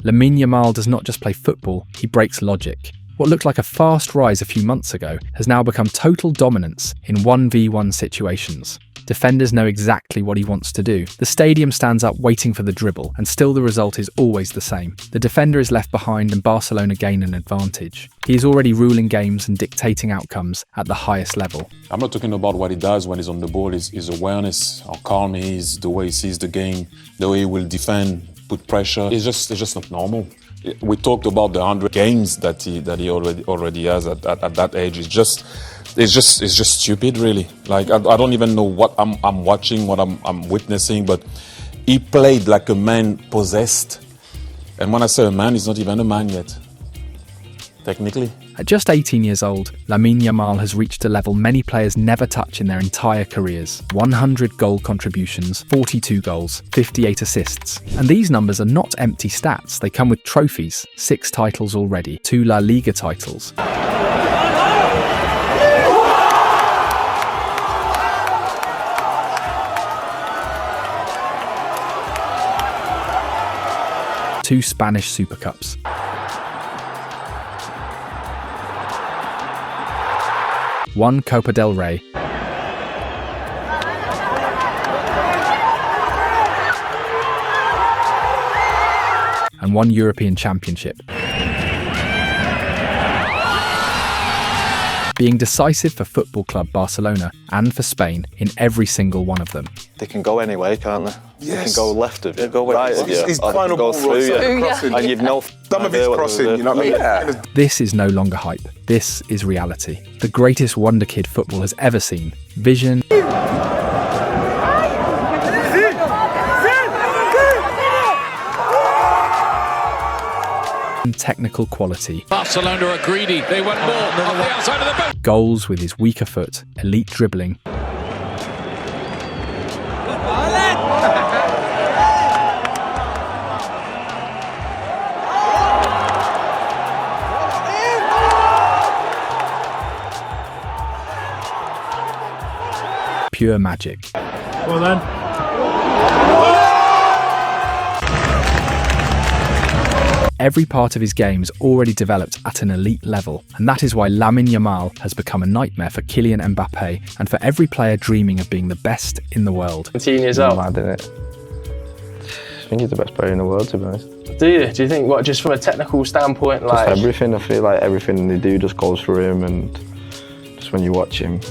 Lamine Yamal does not just play football, he breaks logic. What looked like a fast rise a few months ago has now become total dominance in 1v1 situations. Defenders know exactly what he wants to do. The stadium stands up waiting for the dribble, and still the result is always the same. The defender is left behind and Barcelona gain an advantage. He is already ruling games and dictating outcomes at the highest level. I'm not talking about what he does when he's on the ball, his awareness, how calm he is, the way he sees the game, the way he will defend, put pressure. It's just not normal. We talked about the 100 games that he already has at that age. It's just stupid, really. Like I don't even know what I'm watching, what I'm witnessing. But he played like a man possessed. And when I say a man, he's not even a man yet, technically. At just 18 years old, Lamine Yamal has reached a level many players never touch in their entire careers. 100 goal contributions, 42 goals, 58 assists. And these numbers are not empty stats, they come with trophies. 6 titles already, 2 La Liga titles. Two Spanish Super Cups. One Copa del Rey. And 1 European Championship. Being decisive for Football Club Barcelona and for Spain in every single one of them. They can go anyway, can't they? Yes. They can go left of you, go right of you, his or they final can go ball through you. crossing. And you've no Some of his crossing, you know what I mean? Yeah. This is no longer hype. This is reality. The greatest wonder kid football has ever seen. Vision, technical quality. Barcelona are greedy. They want more on the outside of the boat. Goals with his weaker foot, elite dribbling. Pure magic. Well then. Every part of his game is already developed at an elite level, and that is why Lamine Yamal has become a nightmare for Kylian Mbappe and for every player dreaming of being the best in the world. 17 years old. Mad, isn't it? I think he's the best player in the world, to be honest. Do you? Do you think, what, just from a technical standpoint, Just like... everything, I feel like everything they do just goes through him, and just when you watch him,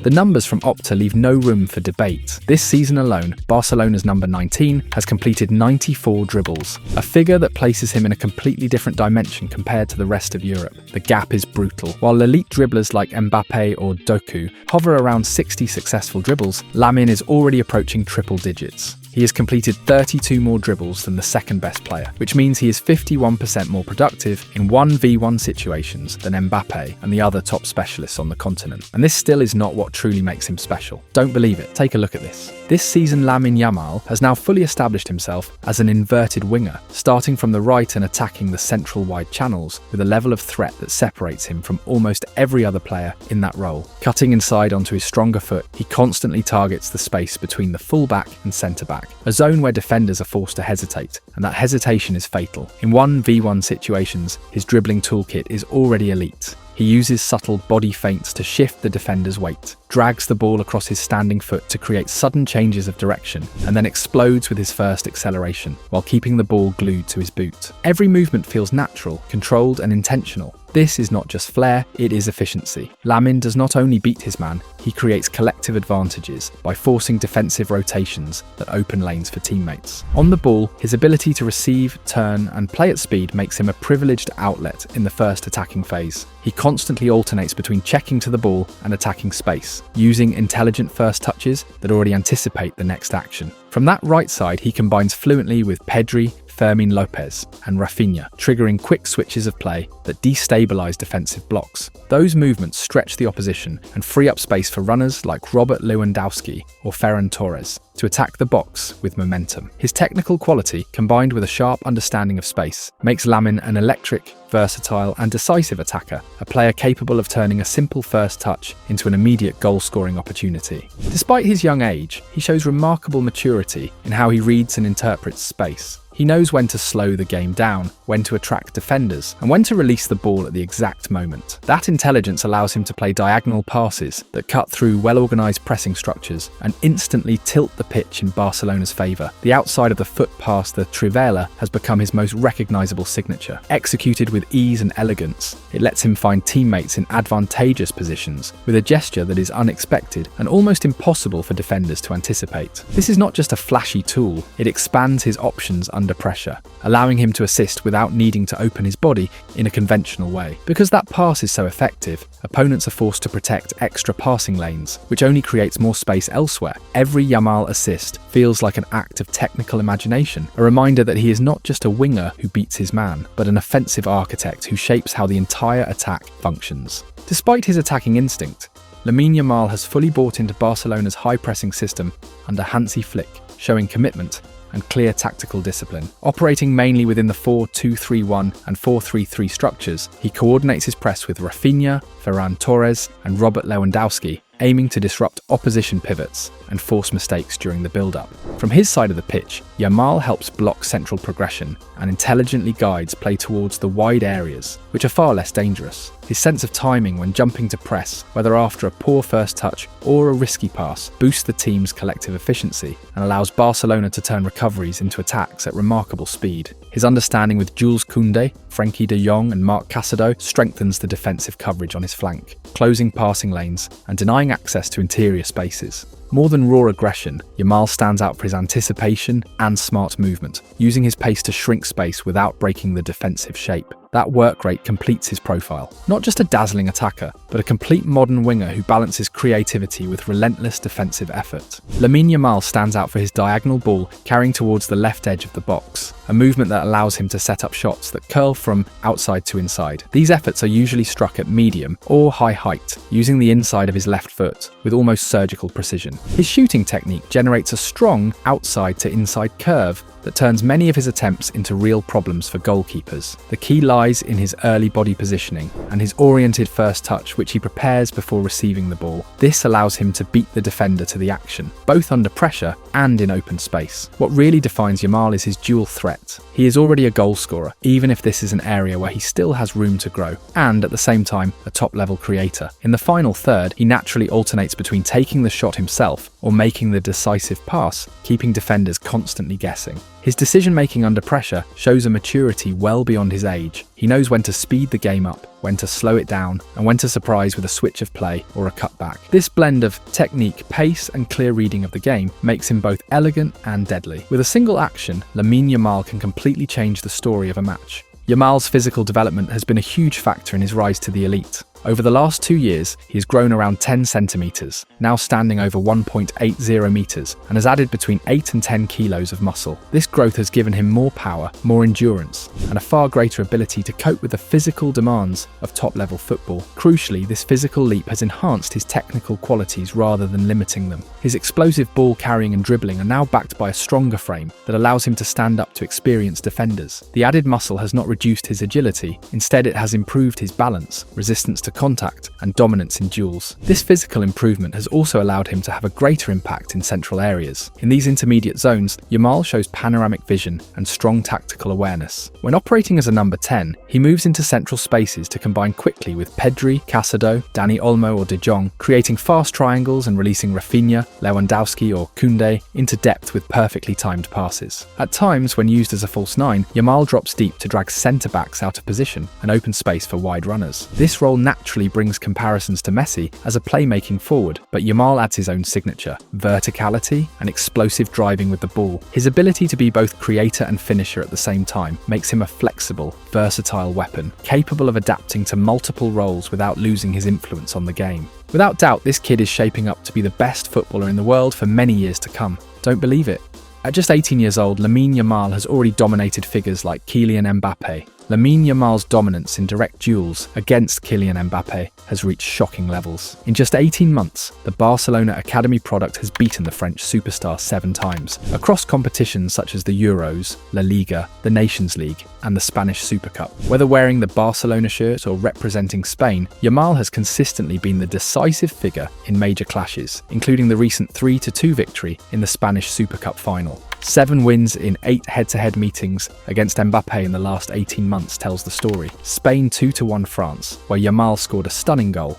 The numbers from Opta leave no room for debate. This season alone, Barcelona's number 19 has completed 94 dribbles, a figure that places him in a completely different dimension compared to the rest of Europe. The gap is brutal. While elite dribblers like Mbappe or Doku hover around 60 successful dribbles, Lamine is already approaching triple digits. He has completed 32 more dribbles than the second best player, which means he is 51% more productive in 1v1 situations than Mbappe and the other top specialists on the continent. And this still is not what truly makes him special. Don't believe it? Take a look at this. This season, Lamine Yamal has now fully established himself as an inverted winger, starting from the right and attacking the central wide channels with a level of threat that separates him from almost every other player in that role. Cutting inside onto his stronger foot, he constantly targets the space between the full-back and centre-back, a zone where defenders are forced to hesitate, and that hesitation is fatal. In 1v1 situations, his dribbling toolkit is already elite. He uses subtle body feints to shift the defender's weight, drags the ball across his standing foot to create sudden changes of direction, and then explodes with his first acceleration, while keeping the ball glued to his boot. Every movement feels natural, controlled and intentional. This is not just flair, it is efficiency. Lamine does not only beat his man, he creates collective advantages by forcing defensive rotations that open lanes for teammates. On the ball, his ability to receive, turn and play at speed makes him a privileged outlet in the first attacking phase. He constantly alternates between checking to the ball and attacking space, using intelligent first touches that already anticipate the next action. From that right side, he combines fluently with Pedri, Fermin Lopez and Rafinha, triggering quick switches of play that destabilise defensive blocks. Those movements stretch the opposition and free up space for runners like Robert Lewandowski or Ferran Torres to attack the box with momentum. His technical quality, combined with a sharp understanding of space, makes Lamine an electric, versatile and decisive attacker, a player capable of turning a simple first touch into an immediate goal-scoring opportunity. Despite his young age, he shows remarkable maturity in how he reads and interprets space. He knows when to slow the game down, when to attract defenders, and when to release the ball at the exact moment. That intelligence allows him to play diagonal passes that cut through well-organised pressing structures and instantly tilt the pitch in Barcelona's favour. The outside of the foot pass, the trivela, has become his most recognisable signature. Executed with ease and elegance, it lets him find teammates in advantageous positions with a gesture that is unexpected and almost impossible for defenders to anticipate. This is not just a flashy tool, it expands his options under pressure, allowing him to assist without needing to open his body in a conventional way. Because that pass is so effective, opponents are forced to protect extra passing lanes, which only creates more space elsewhere. Every Yamal assist feels like an act of technical imagination, a reminder that he is not just a winger who beats his man, but an offensive architect who shapes how the entire attack functions. Despite his attacking instinct, Lamine Yamal has fully bought into Barcelona's high-pressing system under Hansi Flick, showing commitment and clear tactical discipline. Operating mainly within the 4-2-3-1 and 4-3-3 structures, he coordinates his press with Rafinha, Ferran Torres and Robert Lewandowski, aiming to disrupt opposition pivots and force mistakes during the build-up. From his side of the pitch, Yamal helps block central progression and intelligently guides play towards the wide areas, which are far less dangerous. His sense of timing when jumping to press, whether after a poor first touch or a risky pass, boosts the team's collective efficiency and allows Barcelona to turn recoveries into attacks at remarkable speed. His understanding with Jules Koundé, Frenkie de Jong and Marc Casado strengthens the defensive coverage on his flank, closing passing lanes and denying access to interior spaces. More than raw aggression, Yamal stands out for his anticipation and smart movement, using his pace to shrink space without breaking the defensive shape. That work rate completes his profile. Not just a dazzling attacker, but a complete modern winger who balances creativity with relentless defensive effort. Lamine Yamal stands out for his diagonal ball carrying towards the left edge of the box, a movement that allows him to set up shots that curl from outside to inside. These efforts are usually struck at medium or high height, using the inside of his left foot with almost surgical precision. His shooting technique generates a strong outside to inside curve that turns many of his attempts into real problems for goalkeepers. The key lies in his early body positioning and his oriented first touch, which he prepares before receiving the ball. This allows him to beat the defender to the action, both under pressure and in open space. What really defines Yamal is his dual threat. He is already a goal scorer, even if this is an area where he still has room to grow, and at the same time, a top-level creator. In the final third, he naturally alternates between taking the shot himself or making the decisive pass, keeping defenders constantly guessing. His decision-making under pressure shows a maturity well beyond his age. He knows when to speed the game up, when to slow it down, and when to surprise with a switch of play or a cutback. This blend of technique, pace, and clear reading of the game makes him both elegant and deadly. With a single action, Lamine Yamal can completely change the story of a match. Yamal's physical development has been a huge factor in his rise to the elite. Over the last 2 years, he has grown around 10 centimetres, now standing over 1.80 metres, and has added between 8 and 10 kilos of muscle. This growth has given him more power, more endurance, and a far greater ability to cope with the physical demands of top-level football. Crucially, this physical leap has enhanced his technical qualities rather than limiting them. His explosive ball carrying and dribbling are now backed by a stronger frame that allows him to stand up to experienced defenders. The added muscle has not reduced his agility, instead it has improved his balance, resistance to contact, and dominance in duels. This physical improvement has also allowed him to have a greater impact in central areas. In these intermediate zones, Yamal shows panoramic vision and strong tactical awareness. When operating as a number 10, he moves into central spaces to combine quickly with Pedri, Casado, Dani Olmo or De Jong, creating fast triangles and releasing Rafinha, Lewandowski or Koundé into depth with perfectly timed passes. At times, when used as a false 9, Yamal drops deep to drag centre-backs out of position and open space for wide runners. This role naturally brings comparisons to Messi as a playmaking forward, but Yamal adds his own signature, verticality and explosive driving with the ball. His ability to be both creator and finisher at the same time makes him a flexible, versatile weapon, capable of adapting to multiple roles without losing his influence on the game. Without doubt, this kid is shaping up to be the best footballer in the world for many years to come. Don't believe it? At just 18 years old, Lamine Yamal has already dominated figures like Kylian Mbappe. Lamine Yamal's dominance in direct duels against Kylian Mbappe has reached shocking levels. In just 18 months, the Barcelona Academy product has beaten the French superstar 7 times, across competitions such as the Euros, La Liga, the Nations League, and the Spanish Super Cup. Whether wearing the Barcelona shirt or representing Spain, Yamal has consistently been the decisive figure in major clashes, including the recent 3-2 victory in the Spanish Super Cup final. 7 wins in 8 head-to-head meetings against Mbappe in the last 18 months tells the story. Spain 2-1 France, where Yamal scored a stunning goal.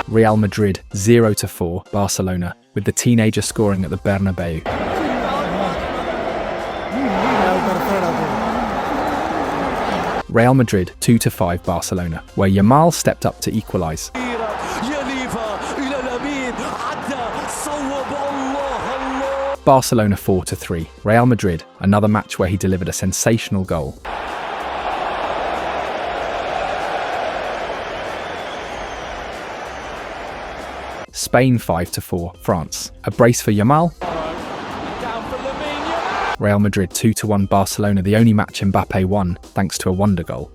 Real Madrid 0-4 Barcelona, with the teenager scoring at the Bernabeu. Real Madrid 2-5 Barcelona, where Yamal stepped up to equalise. Barcelona 4-3 Real Madrid, another match where he delivered a sensational goal. Spain 5-4 France, a brace for Yamal. Real Madrid 2-1 Barcelona, the only match Mbappe won thanks to a wonder goal.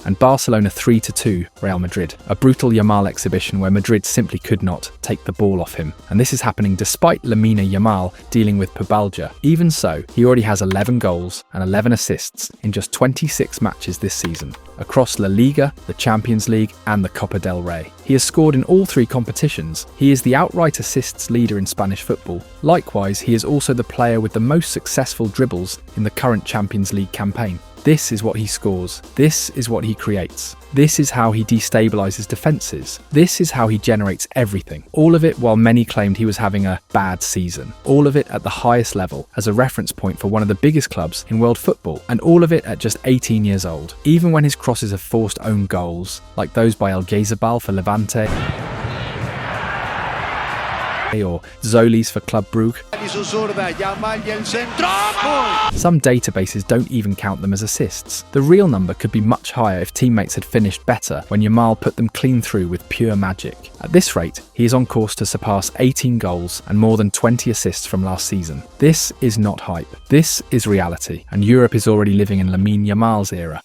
And Barcelona 3-2 Real Madrid, a brutal Yamal exhibition where Madrid simply could not take the ball off him. And this is happening despite Lamine Yamal dealing with pubalgia. Even so, he already has 11 goals and 11 assists in just 26 matches this season, across La Liga, the Champions League and the Copa del Rey. He has scored in all 3 competitions. He is the outright assists leader in Spanish football. Likewise, he is also the player with the most successful dribbles in the current Champions League campaign. This is what he scores. This is what he creates. This is how he destabilises defences. This is how he generates everything. All of it while many claimed he was having a bad season. All of it at the highest level as a reference point for one of the biggest clubs in world football. And all of it at just 18 years old. Even when his crosses have forced own goals, like those by El Ghaizabal for Levante, or Zoli's for Club Brugge. Some databases don't even count them as assists. The real number could be much higher if teammates had finished better when Yamal put them clean through with pure magic. At this rate, he is on course to surpass 18 goals and more than 20 assists from last season. This is not hype. This is reality, and Europe is already living in Lamine Yamal's era.